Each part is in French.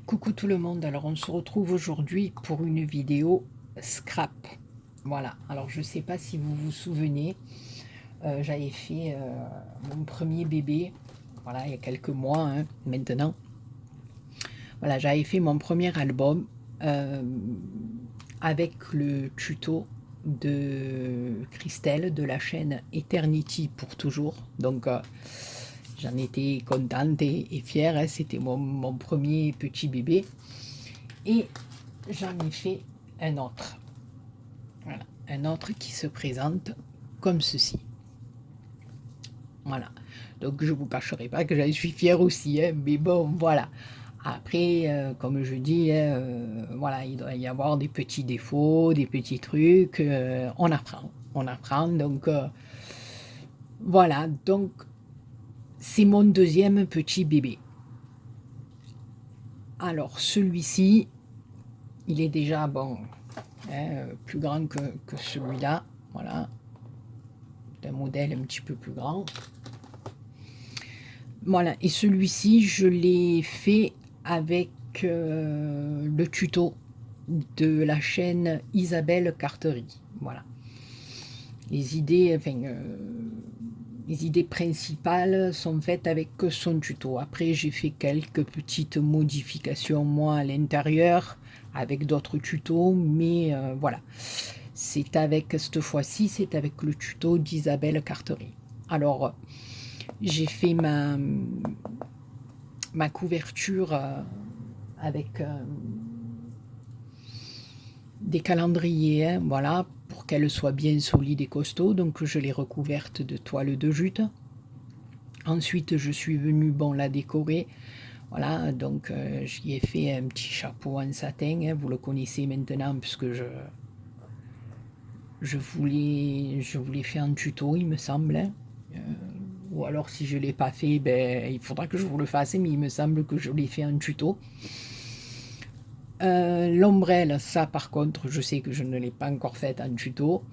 Coucou tout le monde, alors on se retrouve aujourd'hui pour une vidéo scrap. Voilà, alors je sais pas si vous vous souvenez, j'avais fait mon premier bébé, voilà, il y a quelques mois maintenant. Voilà, j'avais fait mon premier album euh, avec le tuto de Christelle de la chaîne Eternity pour toujours. Donc j'en étais contente et fière, hein. C'était mon premier petit bébé. Et j'en ai fait un autre. Voilà, un autre qui se présente comme ceci. Voilà. Donc je ne vous cacherai pas que j'en suis fière aussi, hein, mais bon, voilà. Après, comme je dis, voilà, il doit y avoir des petits défauts, des petits trucs. On apprend. Donc voilà. Donc c'est mon deuxième petit bébé. Alors celui-ci, il est déjà bon, hein, plus grand que celui-là. Voilà, un modèle un petit peu plus grand. Voilà, et celui-ci, je l'ai fait avec le tuto de la chaîne Isabelle Carterie. Voilà. Les idées, enfin, les idées principales sont faites avec son tuto. Après, j'ai fait quelques petites modifications, moi, à l'intérieur, avec d'autres tutos, mais voilà. C'est avec, cette fois-ci, c'est avec le tuto d'Isabelle Carterie. Alors, j'ai fait ma couverture avec des calendriers, hein, voilà, pour qu'elle soit bien solide et costaud. Donc je l'ai recouverte de toile de jute. Ensuite, je suis venue, bon, la décorer. Voilà, donc j'y ai fait un petit chapeau en satin, hein, vous le connaissez maintenant puisque je voulais faire un tuto, il me semble, hein. Ou alors si je ne l'ai pas fait, ben, il faudra que je vous le fasse, mais il me semble que je l'ai fait en tuto. L'ombrelle, ça par contre, je sais que je ne l'ai pas encore faite en tuto.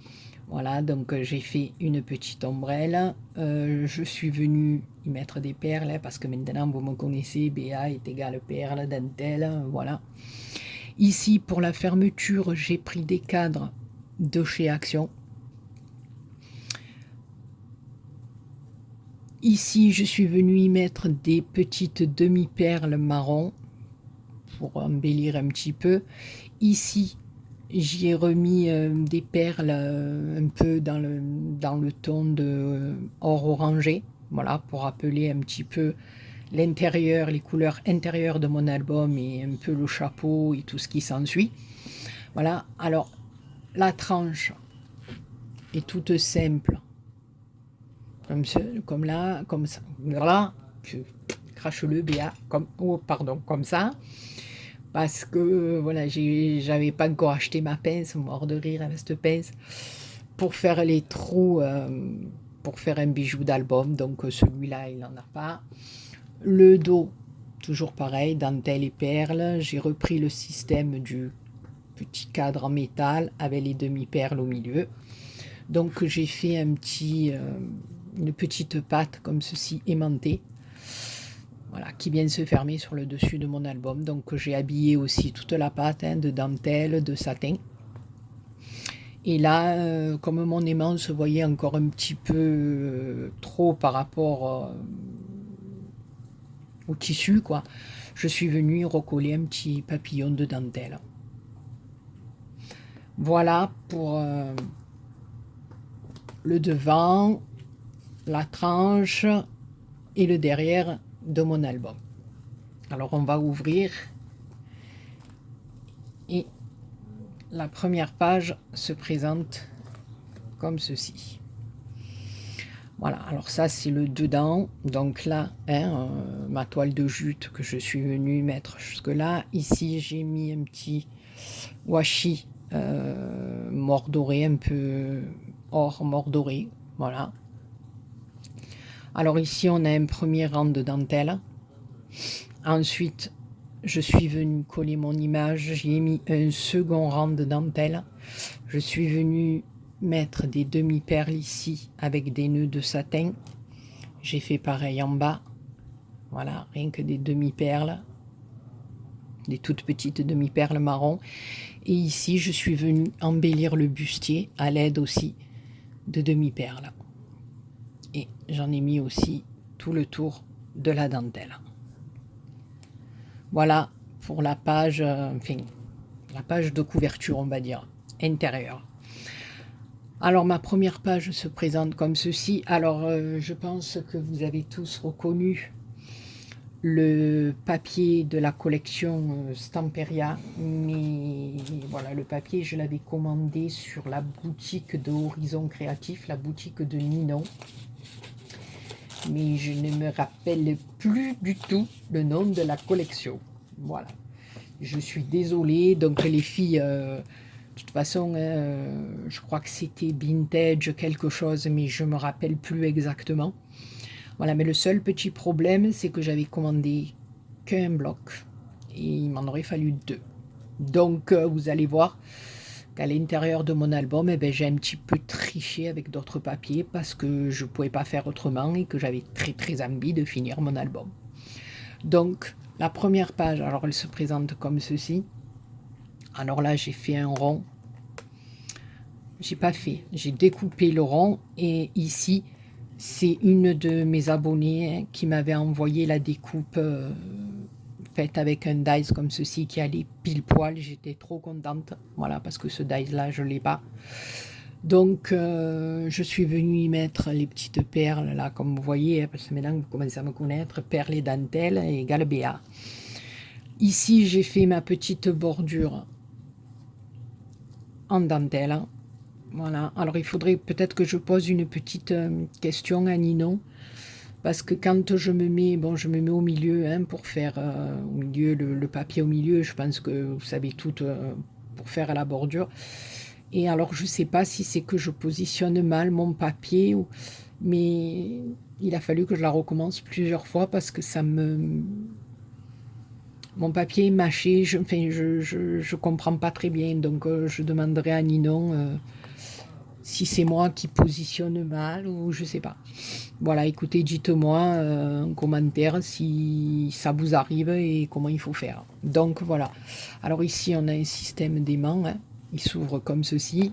Voilà, donc j'ai fait une petite ombrelle. Je suis venue y mettre des perles, hein, parce que maintenant vous me connaissez, BA est égal perles, dentelle, voilà. Ici, pour la fermeture, j'ai pris des cadres de chez Action. Ici, je suis venue y mettre des petites demi-perles marron pour embellir un petit peu. Ici, j'y ai remis des perles un peu dans le ton de or orangé, voilà, pour rappeler un petit peu l'intérieur, les couleurs intérieures de mon album et un peu le chapeau et tout ce qui s'ensuit. Voilà, alors la tranche est toute simple, comme là, comme ça, voilà, crache le BA, comme, oh, pardon, comme ça. Parce que voilà, j'avais pas encore acheté ma pince, mort de rire avec cette pince, pour faire les trous, pour faire un bijou d'album. Donc celui-là, il n'en a pas. Le dos, toujours pareil, dentelle et perles. J'ai repris le système du petit cadre en métal avec les demi-perles au milieu. Donc j'ai fait une petite patte comme ceci aimantée. Voilà, qui vient se fermer sur le dessus de mon album. Donc j'ai habillé aussi toute la pâte, hein, de dentelle, de satin. Et là, comme mon aimant se voyait encore un petit peu trop par rapport au tissu, quoi, je suis venue recoller un petit papillon de dentelle. Voilà pour le devant, la tranche et le derrière de mon album. Alors on va ouvrir et la première page se présente comme ceci. Voilà, alors ça c'est le dedans. Donc là, hein, ma toile de jute que je suis venue mettre jusque là. Ici j'ai mis un petit washi mordoré, un peu or mordoré. Voilà. Alors ici on a un premier rang de dentelle. Ensuite, je suis venue coller mon image. J'y ai mis un second rang de dentelle. Je suis venue mettre des demi-perles ici avec des nœuds de satin. J'ai fait pareil en bas. Voilà, rien que des demi-perles. des toutes petites demi-perles marron. Et ici, je suis venue embellir le bustier à l'aide aussi de demi-perles. Et j'en ai mis aussi tout le tour de la dentelle. Voilà pour la page, enfin, la page de couverture, on va dire, intérieure. Alors, ma première page se présente comme ceci. Alors, je pense que vous avez tous reconnu le papier de la collection Stamperia, mais voilà, le papier, je l'avais commandé sur la boutique de Horizon Créatif, la boutique de Ninon. Mais je ne me rappelle plus du tout le nom de la collection. Voilà. Je suis désolée. Donc, les filles... de toute façon, je crois que c'était vintage quelque chose, mais je ne me rappelle plus exactement. Voilà, mais le seul petit problème, c'est que j'avais commandé qu'un bloc et il m'en aurait fallu 2. Donc, vous allez voir qu'à l'intérieur de mon album, eh ben, j'ai un petit peu triché avec d'autres papiers parce que je ne pouvais pas faire autrement et que j'avais très très envie de finir mon album. Donc, la première page, alors elle se présente comme ceci. Alors là, j'ai fait un rond. J'ai pas fait. J'ai découpé le rond et ici, c'est une de mes abonnées qui m'avait envoyé la découpe faite avec un dies comme ceci qui allait pile poil. J'étais trop contente. Voilà, parce que ce dies là, je l'ai pas. Donc, je suis venue y mettre les petites perles là, comme vous voyez, parce que maintenant vous commencez à me connaître, perles et dentelles égale BA. Ici, j'ai fait ma petite bordure en dentelle. Voilà, alors il faudrait peut-être que je pose une petite question à Ninon, parce que quand je me mets, bon, je me mets au milieu, hein, pour faire au milieu le papier au milieu, je pense que vous savez tout pour faire la bordure. Et alors je sais pas si c'est que je positionne mal mon papier, mais il a fallu que je la recommence plusieurs fois parce que mon papier est mâché, je comprends pas très bien, donc je demanderai à Ninon si c'est moi qui positionne mal ou je sais pas. Voilà, écoutez, dites-moi en commentaire si ça vous arrive et comment il faut faire. Donc voilà. Alors ici, on a un système d'aimant. Hein. Il s'ouvre comme ceci.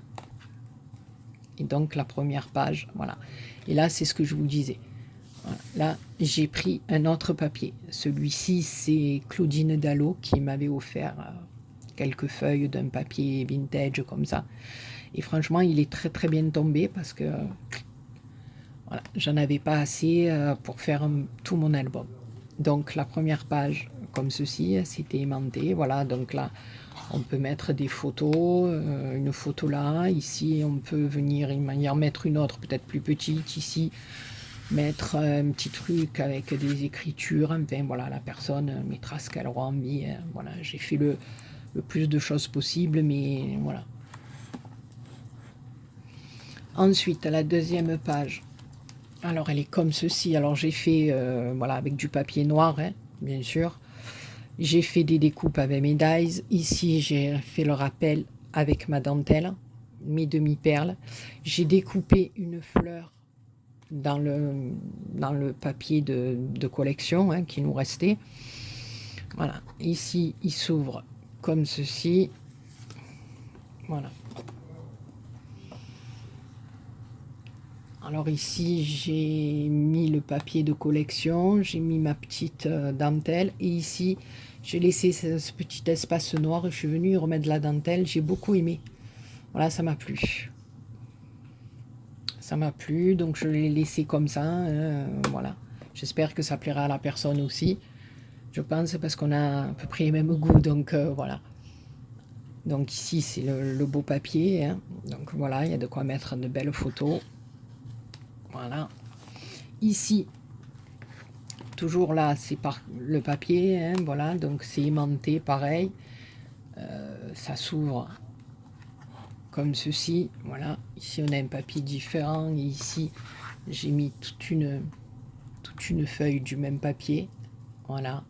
Et donc la première page, voilà. Et là, c'est ce que je vous disais. Voilà. Là, j'ai pris un autre papier. Celui-ci, c'est Claudine Dallot qui m'avait offert quelques feuilles d'un papier vintage comme ça. Et franchement, il est très très bien tombé parce que voilà, j'en avais pas assez pour faire tout mon album. Donc la première page, comme ceci, c'était aimanté. Voilà, donc là, on peut mettre des photos, une photo là. Ici, on peut venir y en mettre une autre, peut-être plus petite. Ici, mettre un petit truc avec des écritures. Enfin voilà, la personne mettra ce qu'elle aura envie. Voilà, j'ai fait le plus de choses possible, mais voilà. Ensuite, la deuxième page, alors elle est comme ceci. Alors j'ai fait, voilà, avec du papier noir, hein, bien sûr. J'ai fait des découpes avec mes dies. Ici, j'ai fait le rappel avec ma dentelle, mes demi-perles. J'ai découpé une fleur dans le papier de collection hein, qui nous restait. Voilà, ici, il s'ouvre comme ceci. Voilà. Alors ici, j'ai mis le papier de collection, j'ai mis ma petite dentelle et ici, j'ai laissé ce petit espace noir et je suis venue y remettre de la dentelle. J'ai beaucoup aimé. Voilà, ça m'a plu. Ça m'a plu, donc je l'ai laissé comme ça. Voilà. J'espère que ça plaira à la personne aussi. Je pense parce qu'on a à peu près les mêmes goûts, donc voilà. Donc ici, c'est le beau papier. Hein. Donc voilà, il y a de quoi mettre de belles photos. Voilà. Ici, toujours là, c'est par le papier, hein, voilà, donc c'est aimanté, pareil. Ça s'ouvre comme ceci, voilà. Ici, on a un papier différent. Et ici, j'ai mis toute une feuille du même papier, voilà.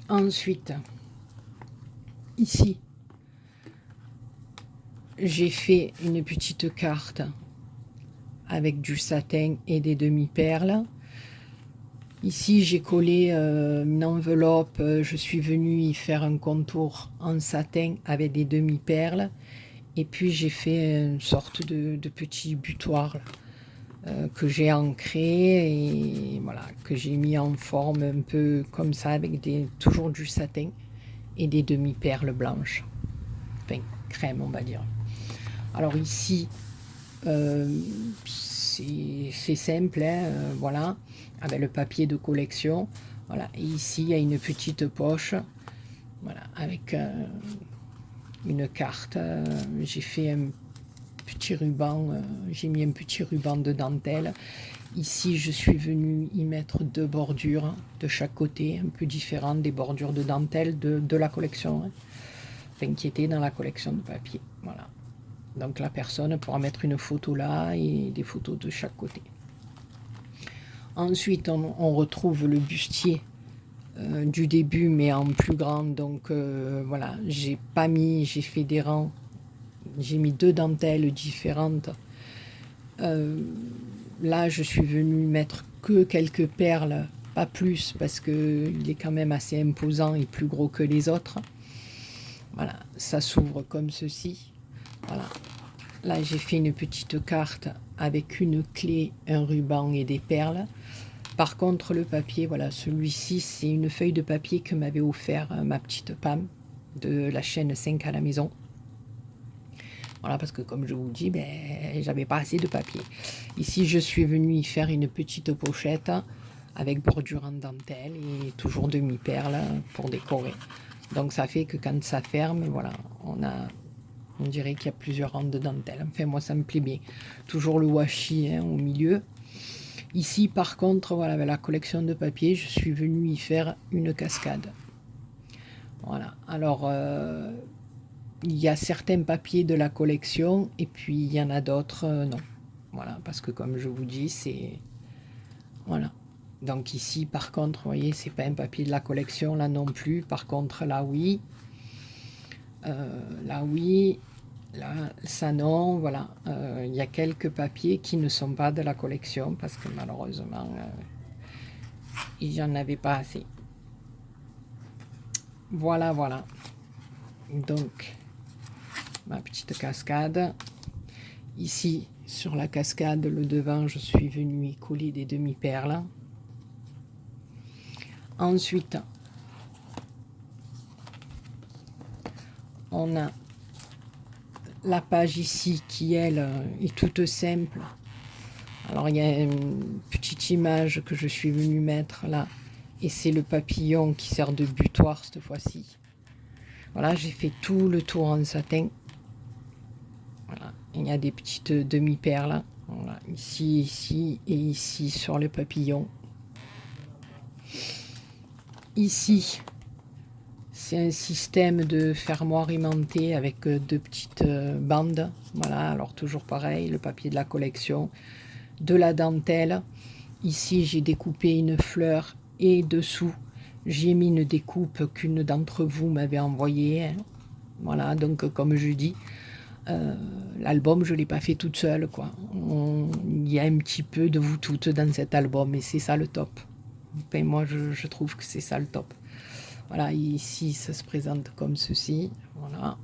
Ensuite, ici, j'ai fait une petite carte avec du satin et des demi-perles. Ici, j'ai collé une enveloppe, je suis venue y faire un contour en satin avec des demi-perles. Et puis, j'ai fait une sorte de petit butoir que j'ai ancré et voilà, que j'ai mis en forme un peu comme ça, avec toujours du satin et des demi-perles blanches. Enfin, crème, on va dire. Alors ici, euh, c'est simple, hein, voilà, avec le papier de collection. Voilà, et ici, il y a une petite poche, voilà, avec une carte. J'ai fait un petit ruban, j'ai mis un petit ruban de dentelle. Ici, je suis venue y mettre deux bordures de chaque côté, un peu différentes des bordures de dentelle de la collection, hein, enfin, qui étaient dans la collection de papier. Voilà. Donc la personne pourra mettre une photo là et des photos de chaque côté. Ensuite, on retrouve le bustier du début, mais en plus grand. Donc voilà, j'ai fait des rangs. J'ai mis deux dentelles différentes. Là, je suis venue mettre que quelques perles, pas plus, parce qu'il est quand même assez imposant et plus gros que les autres. Voilà, ça s'ouvre comme ceci. Voilà. Là, j'ai fait une petite carte avec une clé, un ruban et des perles. Par contre, le papier, voilà, celui-ci, c'est une feuille de papier que m'avait offert ma petite Pam de la chaîne 5 à la maison. Voilà, parce que comme je vous dis, ben, j'avais pas assez de papier. Ici, je suis venue y faire une petite pochette avec bordure en dentelle et toujours demi-perles pour décorer. Donc ça fait que quand ça ferme, voilà, on dirait qu'il y a plusieurs rangs de dentelle. Enfin, moi, ça me plaît bien. Toujours le washi, hein, au milieu. Ici, par contre, voilà, avec la collection de papier, je suis venue y faire une cascade. Voilà. Alors, il y a certains papiers de la collection et puis il y en a d'autres, non. Voilà, parce que comme je vous dis, c'est... Voilà. Donc ici, par contre, vous voyez, c'est pas un papier de la collection, là non plus. Par contre, là, oui. Là, oui. Là, ça, non. Voilà. Il y a quelques papiers qui ne sont pas de la collection parce que malheureusement, il n'y en avait pas assez. Voilà, voilà. Donc, ma petite cascade. Ici, sur la cascade, le devant, je suis venue y coller des demi-perles. Ensuite, on a la page ici qui, elle, est toute simple. Alors, il y a une petite image que je suis venue mettre là. Et c'est le papillon qui sert de butoir cette fois-ci. Voilà, j'ai fait tout le tour en satin. Voilà, il y a des petites demi-perles. Voilà, ici, ici et ici sur le papillon. Ici, c'est un système de fermoir aimanté avec deux petites bandes. Voilà, alors toujours pareil, le papier de la collection, de la dentelle. Ici, j'ai découpé une fleur et dessous, j'ai mis une découpe qu'une d'entre vous m'avait envoyée. Hein. Voilà, donc comme je dis, l'album, je ne l'ai pas fait toute seule, quoi. Il y a un petit peu de vous toutes dans cet album et c'est ça le top. Enfin, moi, je trouve que c'est ça le top. Voilà, ici, ça se présente comme ceci. Voilà.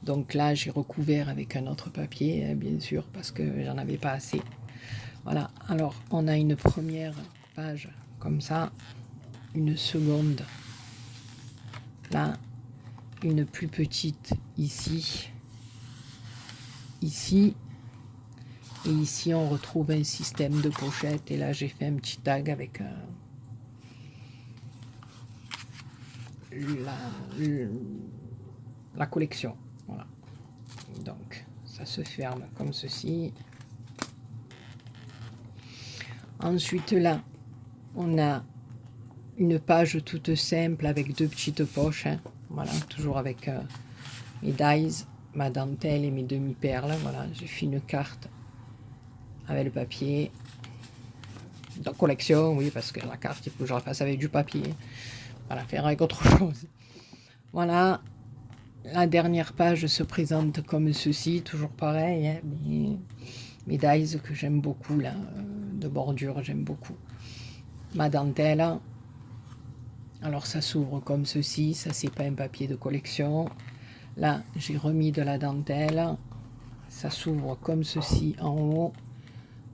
Donc là, j'ai recouvert avec un autre papier, hein, bien sûr, parce que j'en avais pas assez. Voilà, alors on a une première page comme ça, une seconde là, une plus petite ici, ici, et ici on retrouve un système de pochette, et là j'ai fait un petit tag avec la collection. Voilà. Donc ça se ferme comme ceci. Ensuite là, on a une page toute simple avec deux petites poches. Hein. Voilà, toujours avec mes dies, ma dentelle et mes demi-perles. Voilà, j'ai fait une carte avec le papier. De collection, oui, parce que la carte, il faut que je la fasse avec du papier. Voilà, faire avec autre chose. Voilà, la dernière page se présente comme ceci, toujours pareil. Hein, mes dies que j'aime beaucoup, là, de bordure, j'aime beaucoup. Ma dentelle, alors ça s'ouvre comme ceci, ça c'est pas un papier de collection. Là, j'ai remis de la dentelle, ça s'ouvre comme ceci en haut,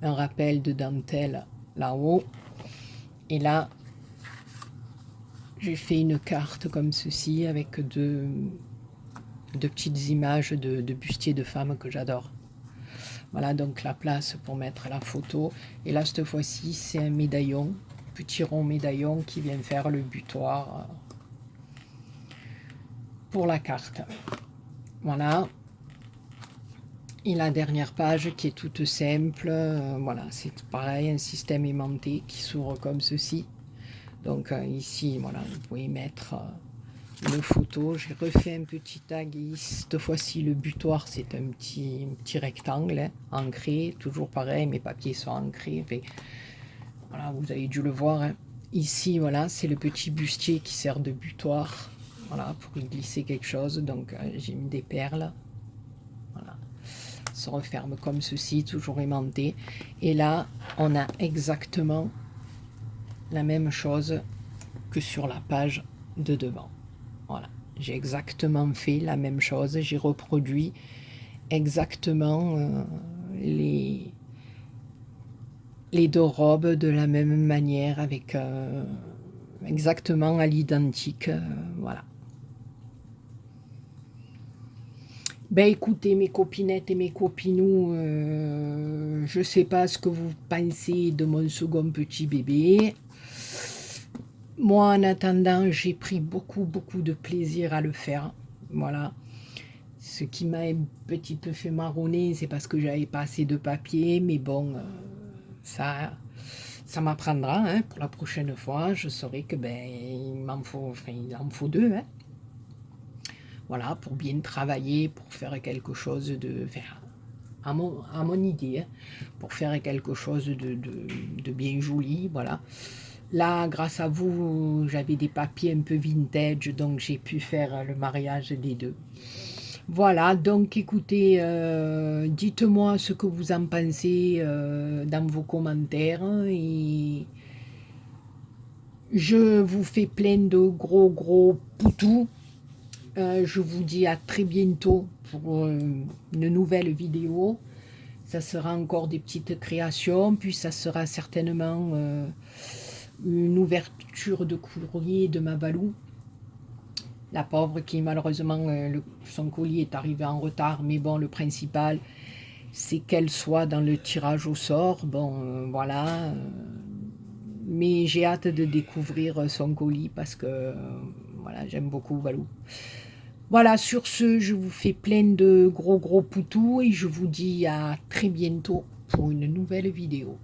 un rappel de dentelle là-haut. Et là, j'ai fait une carte comme ceci avec deux petites images de bustiers de femmes que j'adore. Voilà donc la place pour mettre la photo. Et là, cette fois-ci, c'est un médaillon, petit rond médaillon qui vient faire le butoir pour la carte. Voilà. Et la dernière page qui est toute simple, voilà, c'est pareil, un système aimanté qui s'ouvre comme ceci. Donc ici, voilà, vous pouvez mettre une photo. J'ai refait un petit tag et cette fois-ci le butoir c'est un petit rectangle hein, ancré, toujours pareil, mes papiers sont ancrés. Mais, voilà, vous avez dû le voir. Hein. Ici, voilà, c'est le petit bustier qui sert de butoir. Voilà, pour y glisser quelque chose. Donc j'ai mis des perles. Voilà. Ça se referme comme ceci, toujours aimanté. Et là, on a exactement la même chose que sur la page de devant. Voilà, j'ai exactement fait la même chose, j'ai reproduit exactement les deux robes de la même manière, avec exactement à l'identique, voilà. Ben écoutez mes copinettes et mes copinous, je sais pas ce que vous pensez de mon second petit bébé. Moi, en attendant, j'ai pris beaucoup de plaisir à le faire. Voilà. Ce qui m'a un petit peu fait marronner, c'est parce que j'avais pas assez de papier. Mais bon, ça m'apprendra. Hein, pour la prochaine fois, je saurai que ben il en faut deux. Hein. Voilà, pour bien travailler, pour faire quelque chose de... à mon idée, hein, pour faire quelque chose de bien joli. Voilà. Là, grâce à vous, j'avais des papiers un peu vintage, donc j'ai pu faire le mariage des deux. Voilà, donc écoutez, dites-moi ce que vous en pensez dans vos commentaires. Et je vous fais plein de gros poutous. Je vous dis à très bientôt pour une nouvelle vidéo. Ça sera encore des petites créations, puis ça sera certainement... une ouverture de courrier de ma Valou, la pauvre qui malheureusement son colis est arrivé en retard, mais bon, le principal c'est qu'elle soit dans le tirage au sort. Bon voilà, mais j'ai hâte de découvrir son colis parce que voilà, j'aime beaucoup Valou. Voilà, sur ce, je vous fais plein de gros poutous et je vous dis à très bientôt pour une nouvelle vidéo.